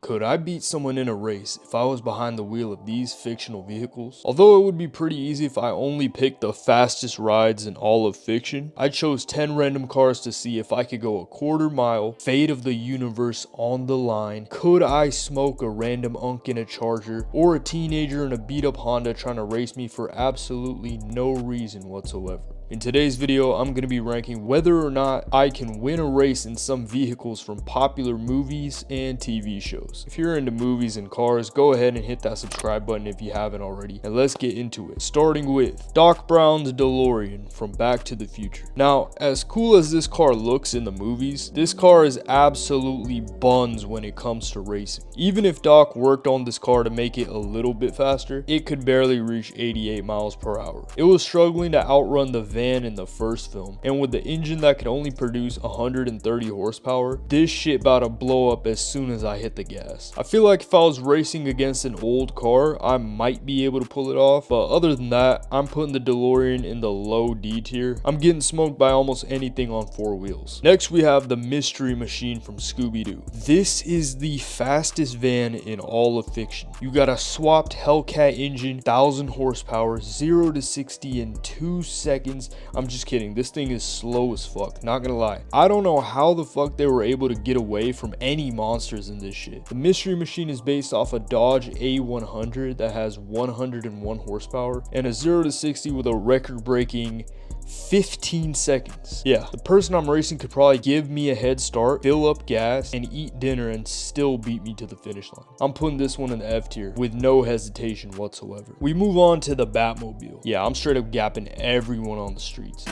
Could I beat someone in a race if I was behind the wheel of these fictional vehicles? Although it would be pretty easy if I only picked the fastest rides in all of fiction, I chose 10 random cars to see if I could go a quarter mile, fate of the universe on the line. Could I smoke a random unk in a Charger, or a teenager in a beat up Honda trying to race me for absolutely no reason whatsoever? In today's video, I'm going to be ranking whether or not I can win a race in some vehicles from popular movies and TV shows. If you're into movies and cars, go ahead and hit that subscribe button if you haven't already, and let's get into it. Starting with Doc Brown's Delorean from Back to the Future. Now, as cool as this car looks in the movies, this car is absolutely buns when it comes to racing. Even if Doc worked on this car to make it a little bit faster, it could barely reach 88 miles per hour. It was struggling to outrun the van in the first film, and with the engine that could only produce 130 horsepower, this shit about to blow up as soon as I hit the gas. I feel like if I was racing against an old car, I might be able to pull it off, but other than that, I'm putting the DeLorean in the low D tier. I'm getting smoked by almost anything on four wheels. Next, we have the Mystery Machine from Scooby-Doo. This is the fastest van in all of fiction. You got a swapped Hellcat engine, 1000 horsepower, 0 to 60 in 2 seconds. I'm just kidding, this thing is slow as fuck, not gonna lie. I don't know how the fuck they were able to get away from any monsters in this shit. The Mystery Machine is based off a Dodge A100 that has 101 horsepower and a 0 to 60 with a record-breaking 15 seconds. Yeah, the person I'm racing could probably give me a head start, fill up gas, and eat dinner and still beat me to the finish line. I'm putting this one in the F tier with no hesitation whatsoever. We move on to the Batmobile. Yeah, I'm straight up gapping everyone on the streets.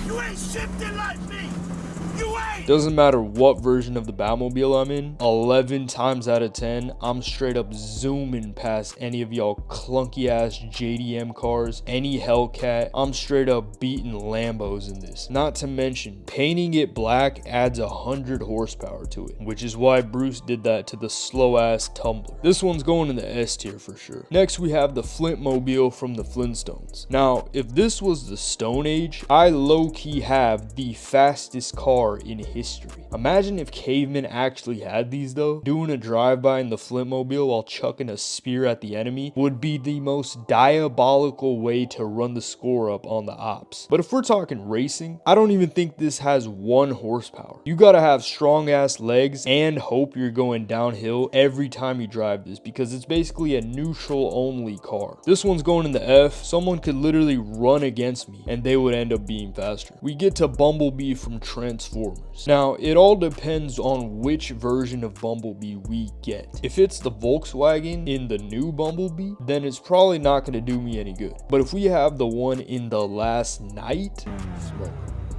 You ain't shifting like me. You ain't. Doesn't matter what version of the Batmobile I'm in, 11 times out of 10, I'm straight up zooming past any of y'all clunky ass JDM cars, any Hellcat. I'm straight up beating Lambos in this. Not to mention, painting it black adds 100 horsepower to it, which is why Bruce did that to the slow ass Tumbler. This one's going in the S tier for sure. Next, we have the Flintmobile from the Flintstones. Now, if this was the Stone Age, I low-key have the fastest car in history. Imagine if cavemen actually had these though. Doing a drive-by in the Flintmobile while chucking a spear at the enemy would be the most diabolical way to run the score up on the ops. But if we're talking racing, I don't even think this has 1 horsepower. You gotta have strong ass legs and hope you're going downhill every time you drive this, because it's basically a neutral only car. This one's going in the F. Someone could literally run against me and they would end up being faster. We get to Bumblebee from Transformers. Now, it all depends on which version of Bumblebee we get. If it's the Volkswagen in the new Bumblebee, then it's probably not going to do me any good. But if we have the one in the last night, smoke.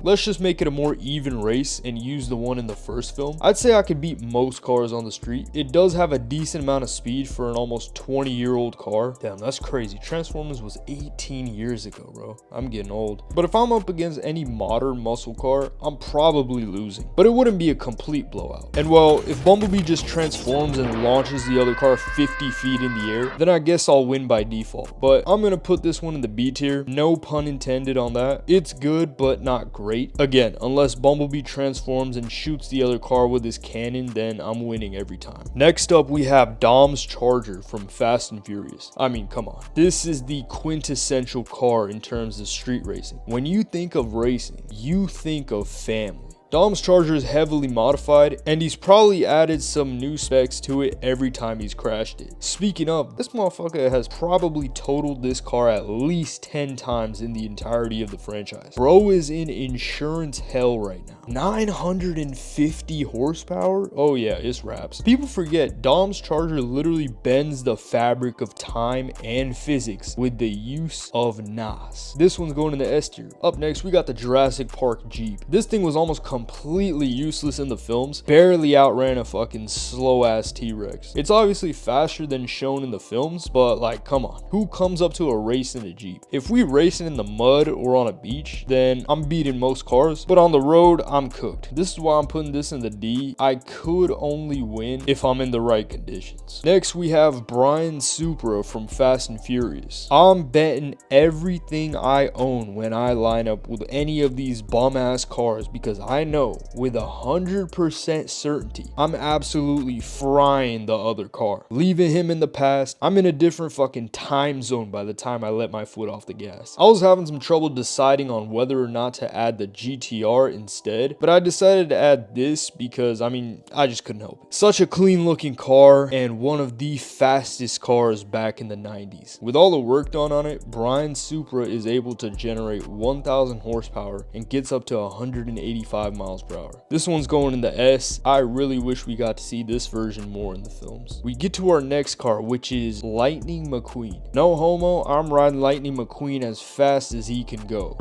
Let's just make it a more even race and use the one in the first film. I'd say I could beat most cars on the street. It does have a decent amount of speed for an almost 20-year-old car. Damn, that's crazy. Transformers was 18 years ago, bro. I'm getting old. But if I'm up against any modern muscle car, I'm probably losing. But it wouldn't be a complete blowout. And well, if Bumblebee just transforms and launches the other car 50 feet in the air, then I guess I'll win by default. But I'm gonna put this one in the B tier. No pun intended on that. It's good, but not great. Again, unless Bumblebee transforms and shoots the other car with his cannon, then I'm winning every time. Next up, we have Dom's Charger from Fast and Furious. I mean, come on. This is the quintessential car in terms of street racing. When you think of racing, you think of family. Dom's Charger is heavily modified, and he's probably added some new specs to it every time he's crashed it. Speaking of, this motherfucker has probably totaled this car at least 10 times in the entirety of the franchise. Bro is in insurance hell right now. 950 horsepower? Oh yeah, it's raps. People forget Dom's Charger literally bends the fabric of time and physics with the use of NOS. This one's going in the S tier. Up next, we got the Jurassic Park Jeep. This thing was almost completely useless in the films, barely outran a fucking slow ass T-Rex. It's obviously faster than shown in the films, but like, come on, who comes up to a race in a Jeep? If we racing in the mud or on a beach, then I'm beating most cars, but on the road, I'm cooked. This is why I'm putting this in the D. I could only win if I'm in the right conditions. Next, we have Brian Supra from Fast and Furious. I'm betting everything I own when I line up with any of these bum-ass cars because I know with 100% certainty I'm absolutely frying the other car. Leaving him in the past, I'm in a different fucking time zone by the time I let my foot off the gas. I was having some trouble deciding on whether or not to add the GTR instead, but I decided to add this because, I mean, I just couldn't help it. Such a clean looking car and one of the fastest cars back in the 90s. With all the work done on it, Brian Supra is able to generate 1,000 horsepower and gets up to 185 miles per hour. This one's going in the S. I really wish we got to see this version more in the films. We get to our next car, which is Lightning McQueen. No homo, I'm riding Lightning McQueen as fast as he can go.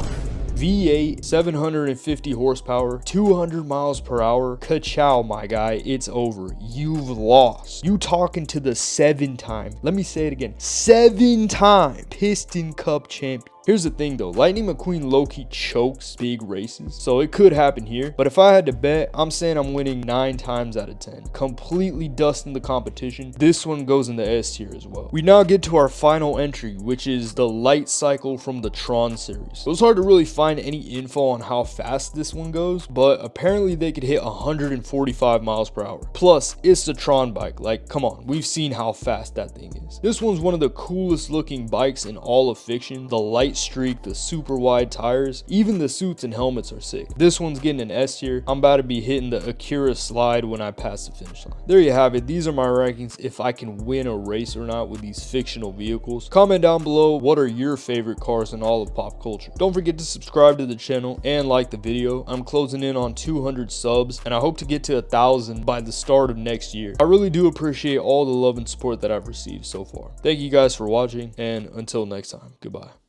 V8, 750 horsepower, 200 miles per hour. Ka-chow, my guy. It's over. You've lost. You talking to the 7-time, let me say it again, 7-time Piston Cup champion. Here's the thing though, Lightning McQueen low-key chokes big races, so it could happen here. But if I had to bet, I'm saying I'm winning 9 times out of 10. Completely dusting the competition. This one goes in the S tier as well. We now get to our final entry, which is the light cycle from the Tron series. It was hard to really find any info on how fast this one goes, but apparently they could hit 145 miles per hour. Plus, it's the Tron bike. Like, come on, we've seen how fast that thing is. This one's one of the coolest looking bikes in all of fiction. The light streak, the super wide tires, even the suits and helmets are sick. This one's getting an S tier. I'm about to be hitting the Akira slide when I pass the finish line. There you have it. These are my rankings if I can win a race or not with these fictional vehicles. Comment down below what are your favorite cars in all of pop culture. Don't forget to subscribe to the channel and like the video. I'm closing in on 200 subs and I hope to get to 1,000 by the start of next year. I really do appreciate all the love and support that I've received so far. Thank you guys for watching, and until next time, goodbye.